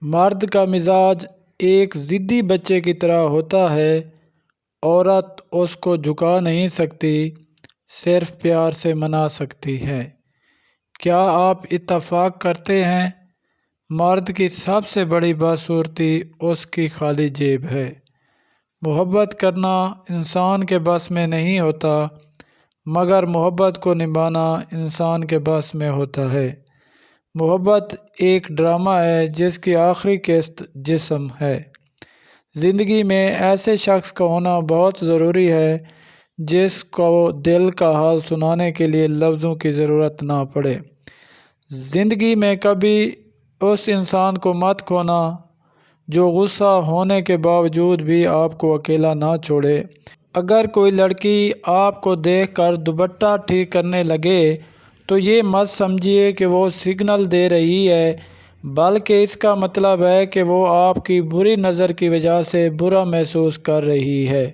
مرد کا مزاج ایک ضدی بچے کی طرح ہوتا ہے۔ عورت اس کو جھکا نہیں سکتی، صرف پیار سے منا سکتی ہے۔ کیا آپ اتفاق کرتے ہیں؟ مرد کی سب سے بڑی بدصورتی اس کی خالی جیب ہے۔ محبت کرنا انسان کے بس میں نہیں ہوتا، مگر محبت کو نبھانا انسان کے بس میں ہوتا ہے۔ محبت ایک ڈرامہ ہے جس کی آخری قسط جسم ہے۔ زندگی میں ایسے شخص کا ہونا بہت ضروری ہے جس کو دل کا حال سنانے کے لیے لفظوں کی ضرورت نہ پڑے۔ زندگی میں کبھی اس انسان کو مت کھونا جو غصہ ہونے کے باوجود بھی آپ کو اکیلا نہ چھوڑے۔ اگر کوئی لڑکی آپ کو دیکھ کر دوپٹہ ٹھیک کرنے لگے تو یہ مت سمجھیے کہ وہ سگنل دے رہی ہے، بلکہ اس کا مطلب ہے کہ وہ آپ کی بری نظر کی وجہ سے برا محسوس کر رہی ہے۔